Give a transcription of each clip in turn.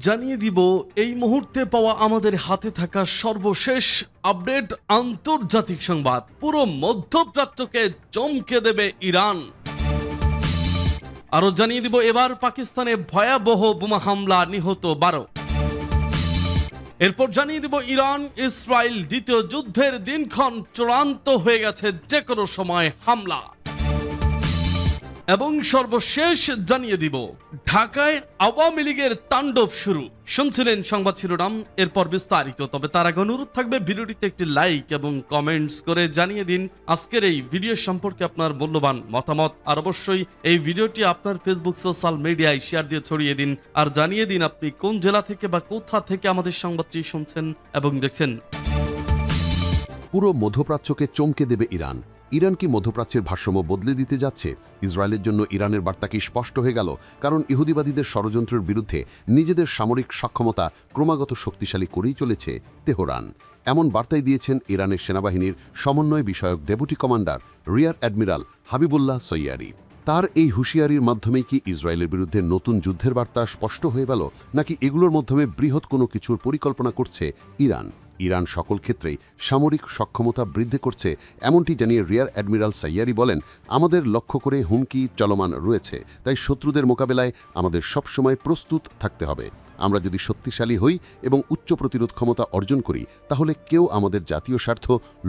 জানিয়ে দিব এই মুহূর্তে পাওয়া আমাদের হাতে থাকা সর্বশেষ আপডেট আন্তর্জাতিক সংবাদ। পুরো মধ্যপ্রাচ্যকে চমকে দেবে ইরান। আরো জানিয়ে দিব এবার পাকিস্তানে ভয়াবহ বোমা হামলা, নিহত 12। এরপর জানিয়ে দিব ইরান ইসরায়েল দ্বিতীয় যুদ্ধের দিনক্ষণ চূড়ান্ত হয়ে গেছে, যে কোনো সময় হামলা। এবং সর্বশেষ জানিয়ে দিব ঢাকায় আওয়ামী লীগের তাণ্ডব শুরু। শুনছিলেন সংবাদ শিরোনাম, এরপর বিস্তারিত। তবে তার আগে অনুরোধ থাকবে ভিডিওটিতে একটি লাইক এবং কমেন্টস করে জানিয়ে দিন আজকের এই ভিডিও সম্পর্কে আপনার মূল্যবান মতামত। আর অবশ্যই এই ভিডিওটি আপনার ফেসবুক সোশ্যাল মিডিয়ায় শেয়ার দিয়ে ছড়িয়ে দিন। আর জানিয়ে দিন আপনি কোন জেলা থেকে বা কোথা থেকে আমাদের সংবাদটি শুনছেন এবং দেখছেন। পুরো মধ্যপ্রাচ্যকে চমকে দেবে ইরান। ইরান কি মধ্যপ্রাচ্যের ভারসাম্য বদলে দিতে যাচ্ছে? ইসরায়েলের জন্য ইরানের বার্তা কি স্পষ্ট হয়ে গেল? কারণ ইহুদিবাদীদের ষড়যন্ত্রের বিরুদ্ধে নিজেদের সামরিক সক্ষমতা ক্রমাগত শক্তিশালী করেই চলেছে তেহরান। এমন বার্তাই দিয়েছেন ইরানের সেনাবাহিনীর সমন্বয় বিষয়ক deputy commander rear admiral Habibullah Sayyari. তার এই হুঁশিয়ারির মাধ্যমেই কি ইসরায়েলের বিরুদ্ধে নতুন যুদ্ধের বার্তা স্পষ্ট হয়ে গেল, নাকি এগুলোর মাধ্যমে বৃহৎ কোনো কিছুর পরিকল্পনা করছে ইরান? ইরান সকল ক্ষেত্রেই সামরিক সক্ষমতা বৃদ্ধি করছে, এমনটি জানিয়ে রিয়ার অ্যাডমিরাল সাইয়ারি বলেন, আমাদের লক্ষ্য করে হুমকি চলমান রয়েছে, তাই শত্রুদের মোকাবেলায় আমাদের সবসময় প্রস্তুত থাকতে হবে। আমরা যদি শক্তিশালী হই এবং উচ্চ প্রতিরোধ ক্ষমতা অর্জন করি, তাহলে কেউ আমাদের জাতীয় স্বার্থ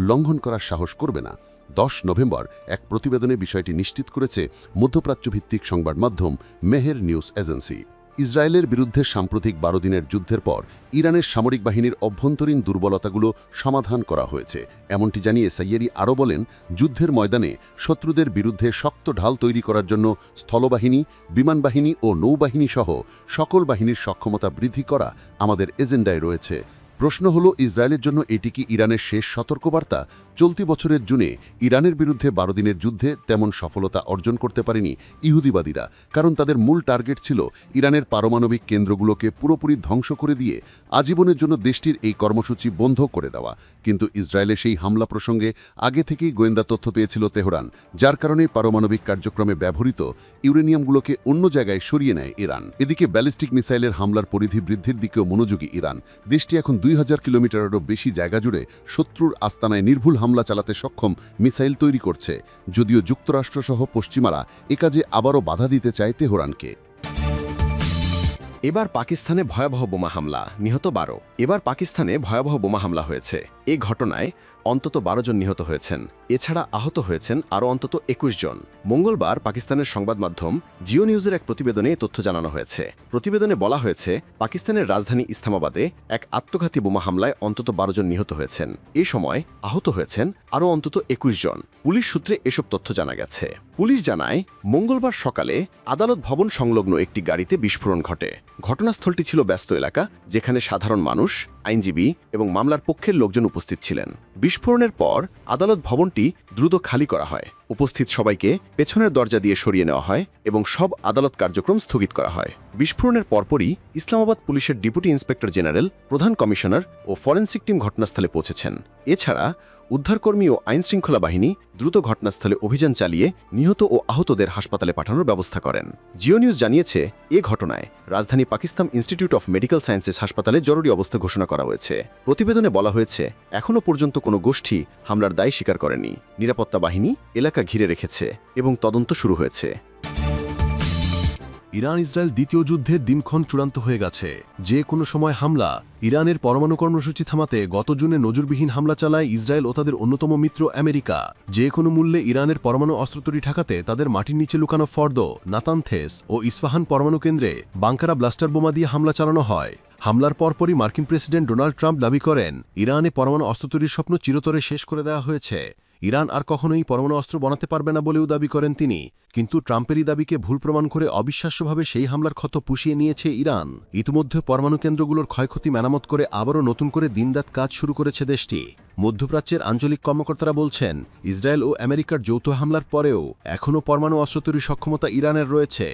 লঙ্ঘন করার সাহস করবে না। 10 নভেম্বর এক প্রতিবেদনে বিষয়টি নিশ্চিত করেছে মধ্যপ্রাচ্য ভিত্তিক সংবাদ মাধ্যম মেহের নিউজ এজেন্সি। ইসরায়েলের বিরুদ্ধে সাম্প্রতিক 12 দিনের যুদ্ধের পর ইরানের সামরিক বাহিনীর অভ্যন্তরীণ দুর্বলতাগুলো সমাধান করা হয়েছে, এমনটি জানিয়ে সাইয়ারি আরও বলেন, যুদ্ধের ময়দানে শত্রুদের বিরুদ্ধে শক্ত ঢাল তৈরি করার জন্য স্থলবাহিনী, বিমান বাহিনী ও নৌবাহিনী সহ সকল বাহিনীর সক্ষমতা বৃদ্ধি করা আমাদের এজেন্ডায় রয়েছে। প্রশ্ন হলো, ইসরায়েলের জন্য এটি কি ইরানের শেষ সতর্কবার্তা? চলতি বছরের জুনে ইরানের বিরুদ্ধে 12 দিনের যুদ্ধে তেমন সফলতা অর্জন করতে পারেনি ইহুদিবাদীরা, কারণ তাদের মূল টার্গেট ছিল ইরানের পারমাণবিক কেন্দ্রগুলোকে পুরোপুরি ধ্বংস করে দিয়ে আজীবনের জন্য দেশটির এই কর্মসূচি বন্ধ করে দেওয়া। কিন্তু ইসরায়েলের সেই হামলা প্রসঙ্গে আগে থেকেই গোয়েন্দা তথ্য পেয়েছিল তেহরান, যার কারণে পারমাণবিক কার্যক্রমে ব্যবহৃত ইউরেনিয়ামগুলোকে অন্য জায়গায় সরিয়ে নেয় ইরান। এদিকে ব্যালিস্টিক মিসাইলের হামলার পরিধি বৃদ্ধির দিকেও মনোযোগী ইরান। দেশটি এখন 2000 কিলোমিটারেরও বেশি জায়গা জুড়ে শত্রুর আস্তানায় নির্ভুল হামলা চালাতে সক্ষম মিসাইল তৈরি করছে, যদিও যুক্তরাষ্ট্রসহ পশ্চিমারা এ কাজে আবারও বাধা দিতে চায় তেহরানকে। এবার পাকিস্তানে ভয়াবহ বোমা হামলা, নিহত 12। এবার পাকিস্তানে ভয়াবহ বোমা হামলা হয়েছে। এ ঘটনায় অন্তত 12 জন নিহত হয়েছেন। এছাড়া আহত হয়েছেন আরও অন্তত 21 জন। মঙ্গলবার পাকিস্তানের সংবাদ মাধ্যম জিও নিউজের এক প্রতিবেদনে এই তথ্য জানানো হয়েছে। প্রতিবেদনে বলা হয়েছে, পাকিস্তানের রাজধানী ইসলামাবাদে এক আত্মঘাতী বোমা হামলায় অন্তত 12 জন নিহত হয়েছেন। এ সময় আহত হয়েছেন আরও অন্তত 21 জন। পুলিশ সূত্রে এসব তথ্য জানা গেছে। পুলিশ জানায়, মঙ্গলবার সকালে আদালত ভবন সংলগ্ন একটি গাড়িতে বিস্ফোরণ ঘটে। ঘটনাস্থলটি ছিল ব্যস্ত এলাকা, যেখানে সাধারণ মানুষ, আইনজীবী এবং মামলার পক্ষের লোকজন উপস্থিত ছিলেন। বিস্ফোরণের পর আদালত ভবনটি দ্রুত খালি করা হয়। উপস্থিত সবাইকে পেছনের দরজা দিয়ে সরিয়ে নেওয়া হয় এবং সব আদালত কার্যক্রম স্থগিত করা হয়। বিস্ফোরণের পরপরই ইসলামাবাদ পুলিশের ডেপুটি ইন্সপেক্টর জেনারেল, প্রধান কমিশনার ও ফরেনসিক টিম ঘটনাস্থলে পৌঁছেছেন। এছাড়া উদ্ধারকর্মী ও আইনশৃঙ্খলা বাহিনী দ্রুত ঘটনাস্থলে অভিযান চালিয়ে নিহত ও আহতদের হাসপাতালে পাঠানোর ব্যবস্থা করেন। জিও নিউজ জানিয়েছে, এ ঘটনায় রাজধানী Pakistan institute of medical sciences হাসপাতালে জরুরি অবস্থা ঘোষণা করা হয়েছে। প্রতিবেদনে বলা হয়েছে, এখনও পর্যন্ত কোনো গোষ্ঠী হামলার দায় স্বীকার করেনি। নিরাপত্তা বাহিনী এলাকা ঘিরে রেখেছে এবং তদন্ত শুরু হয়েছে। ইরান ইসরায়েল দ্বিতীয় যুদ্ধের দিনক্ষণ চূড়ান্ত হয়ে গেছে। যে কোনো সময় হামলা। ইরানের পরমাণু কর্মসূচি থামাতে গত জুনে নজিরবিহীন হামলা চালায় ইসরায়েল ও তাদের অন্যতম মিত্র আমেরিকা। যে কোনো মূল্যে ইরানের পরমাণু অস্ত্রতরী ঠেকাতে তাদের মাটির নিচে লুকানো ফর্দো, নাতানথেস ও ইস্পাহান পরমাণু কেন্দ্রে বাংকারা ব্লাস্টার বোমা দিয়ে হামলা চালানো হয়। হামলার পরপরই মার্কিন প্রেসিডেন্ট ডোনাল্ড ট্রাম্প দাবি করেন, ইরানে পরমাণু অস্ত্র তৈরির স্বপ্ন চিরতরে শেষ করে দেওয়া হয়েছে। ইরান আর কখনোই পরমাণু অস্ত্র বানাতে পারবে না বলেও দাবি করেন তিনি। কিন্তু ট্রাম্পেরই দাবিকে ভুল প্রমাণ করে অবিশ্বাস্যভাবে সেই হামলার ক্ষত পুষিয়ে নিয়েছে ইরান। ইতিমধ্যে পরমাণু কেন্দ্রগুলোর ক্ষয়ক্ষতি মেরামত করে আবারও নতুন করে দিনরাত কাজ শুরু করেছে দেশটি। মধ্যপ্রাচ্যের আঞ্চলিক কর্মকর্তারা বলছেন, ইসরায়েল ও আমেরিকার যৌথ হামলার পরেও এখনও পরমাণু অস্ত্র তৈরির সক্ষমতা ইরানের রয়েছে।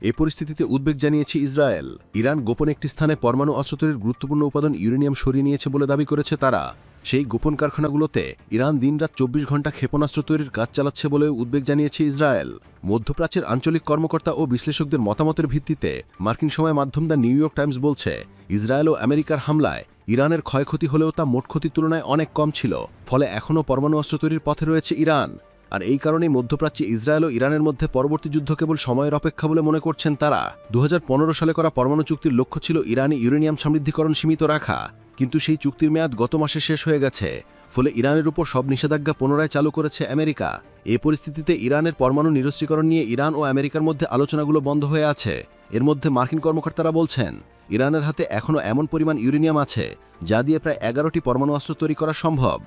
এ পরিস্থিতিতে উদ্বেগ জানিয়েছে ইসরায়েল। ইরান গোপন একটি স্থানে পরমাণু অস্ত্র তৈরির গুরুত্বপূর্ণ উপাদান ইউরেনিয়াম সরিয়ে নিয়েছে বলে দাবি করেছে তারা। সেই গোপন কারখানাগুলোতে ইরান দিনরাত ২৪ ঘণ্টা ক্ষেপণাস্ত্র তৈরির কাজ চালাচ্ছে বলে উদ্বেগ জানিয়েছে ইসরায়েল। মধ্যপ্রাচ্যের আঞ্চলিক কর্মকর্তা ও বিশ্লেষকদের মতামতের ভিত্তিতে মার্কিন সময় মাধ্যম দ্য নিউ ইয়র্ক টাইমস বলছে, ইসরায়েল ও আমেরিকার হামলায় ইরানের ক্ষয়ক্ষতি হলেও তা মোট ক্ষতির তুলনায় অনেক কম ছিল, ফলে এখনও পরমাণু অস্ত্র তৈরির পথে রয়েছে ইরান। আর এই কারণেই মধ্যপ্রাচ্যে ইসরায়েল ও ইরানের মধ্যে পরবর্তী যুদ্ধ কেবল সময়ের অপেক্ষা বলে মনে করছেন তারা। ২০১৫ সালে করা পরমাণু চুক্তির লক্ষ্য ছিল ইরানি ইউরেনিয়াম সমৃদ্ধিকরণ সীমিত রাখা, কিন্তু সেই চুক্তির মেয়াদ গত মাসে শেষ হয়ে গেছে, ফলে ইরানের উপর সব নিষেধাজ্ঞা পুনরায় চালু করেছে আমেরিকা। এই পরিস্থিতিতে ইরানের পরমাণু নিরস্ত্রীকরণ নিয়ে ইরান ও আমেরিকার মধ্যে আলোচনাগুলো বন্ধ হয়ে আছে। এর মধ্যে মার্কিন কর্মকর্তারা বলছেন, ইরানের হাতে এখনও এমন পরিমাণ ইউরেনিয়াম আছে যা দিয়ে প্রায় ১১টি পরমাণু অস্ত্র তৈরি করা সম্ভব।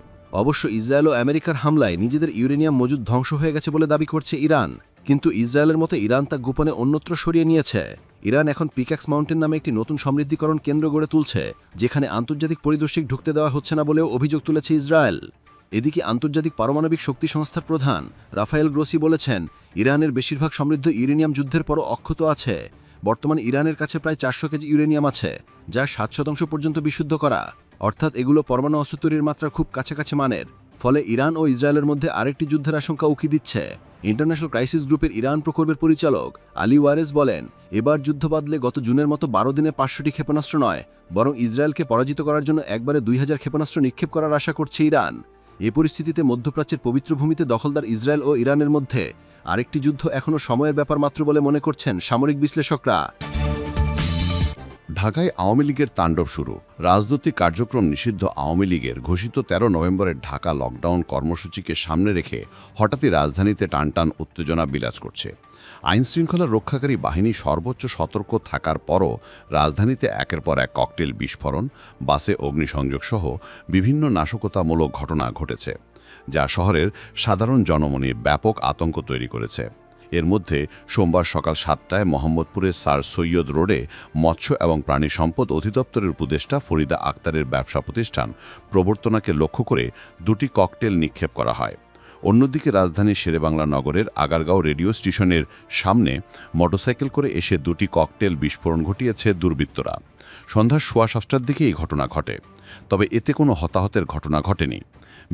অবশ্য ইসরায়েল ও আমেরিকার হামলায় নিজেদের ইউরেনিয়াম মজুদ ধ্বংস হয়ে গেছে বলে দাবি করছে ইরান, কিন্তু ইসরায়েলের মতো ইরান তা গোপনে অন্যত্র সরিয়ে নিয়েছে। ইরান এখন পিক্যাক্স মাউন্টেন নামে একটি নতুন সমৃদ্ধিকরণ কেন্দ্র গড়ে তুলছে, যেখানে আন্তর্জাতিক পরিদর্শক ঢুকতে দেওয়া হচ্ছে না বলেও অভিযোগ তুলেছে ইসরায়েল। এদিকে আন্তর্জাতিক পারমাণবিক শক্তি সংস্থার প্রধান রাফায়েল গ্রোসি বলেছেন, ইরানের বেশিরভাগ সমৃদ্ধ ইউরেনিয়াম যুদ্ধের পরও অক্ষত আছে। বর্তমানে ইরানের কাছে প্রায় ৪০০ কেজি ইউরেনিয়াম আছে, যা ৭% পর্যন্ত বিশুদ্ধ করা, অর্থাৎ এগুলো পরমাণু অস্ত্র তৈরির মাত্রা খুব কাছাকাছি মানের। ফলে ইরান ও ইসরায়েলের মধ্যে আরেকটি যুদ্ধের আশঙ্কা উকি দিচ্ছে। ইন্টারন্যাশনাল ক্রাইসিস গ্রুপের ইরান প্রকল্পের পরিচালক আলী ওয়ারেস বলেন, এবার যুদ্ধ বাদলে গত জুনের মতো ১২ দিনে ৫০০টি ক্ষেপণাস্ত্র নয়, বরং ইসরায়েলকে পরাজিত করার জন্য একবারে ২০০০ ক্ষেপণাস্ত্র নিক্ষেপ করার আশা করছে ইরান। এ পরিস্থিতিতে মধ্যপ্রাচ্যের পবিত্র ভূমিতে দখলদার ইসরায়েল ও ইরানের মধ্যে আরেকটি যুদ্ধ এখনও সময়ের ব্যাপার মাত্র বলে মনে করছেন সামরিক বিশ্লেষকরা। ঢাকায় আওয়ামী লীগের তাণ্ডব শুরু। রাজনৈতিক কার্যক্রম নিষিদ্ধ আওয়ামী লীগের ঘোষিত ১৩ নভেম্বরের ঢাকা লকডাউন কর্মসূচিকে সামনে রেখে হঠাৎই রাজধানীতে টানটান উত্তেজনা বিরাজ করছে। আইনশৃঙ্খলা রক্ষাকারী বাহিনী সর্বোচ্চ সতর্ক থাকার পরও রাজধানীতে একের পর এক ককটেল বিস্ফোরণ, বাসে অগ্নিসংযোগ সহ বিভিন্ন নাশকতামূলক ঘটনা ঘটেছে, যা শহরের সাধারণ জনমনে ব্যাপক আতঙ্ক তৈরি করেছে। এর মধ্যে সোমবার সকাল ৭টায় মোহাম্মদপুরের স্যার সৈয়দ রোডে মৎস্য এবং প্রাণী সম্পদ অধিদপ্তরের উপদেষ্টা ফরিদা আক্তারের ব্যবসা প্রতিষ্ঠান প্রবর্তনাকে লক্ষ্য করে ২টি ককটেল নিক্ষেপ করা হয়। অন্যদিকে রাজধানীর শেরেবাংলা নগরের আগারগাঁও রেডিও স্টেশনের সামনে মোটরসাইকেল করে এসে ২টি ককটেল বিস্ফোরণ ঘটিয়েছে দুর্বৃত্তরা। সন্ধ্যা ৭:১৫টার দিকে এই ঘটনা ঘটে, তবে এতে কোনো হতাহতের ঘটনা ঘটেনি।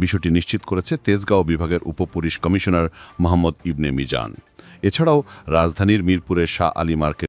বিষয়টি নিশ্চিত করেছে তেজগাঁও বিভাগের উপপুলিশ কমিশনার মোহাম্মদ ইবনে মিজান। এছাড়াও রাজধানীর মিরপুরের শাহ আলী মার্কেট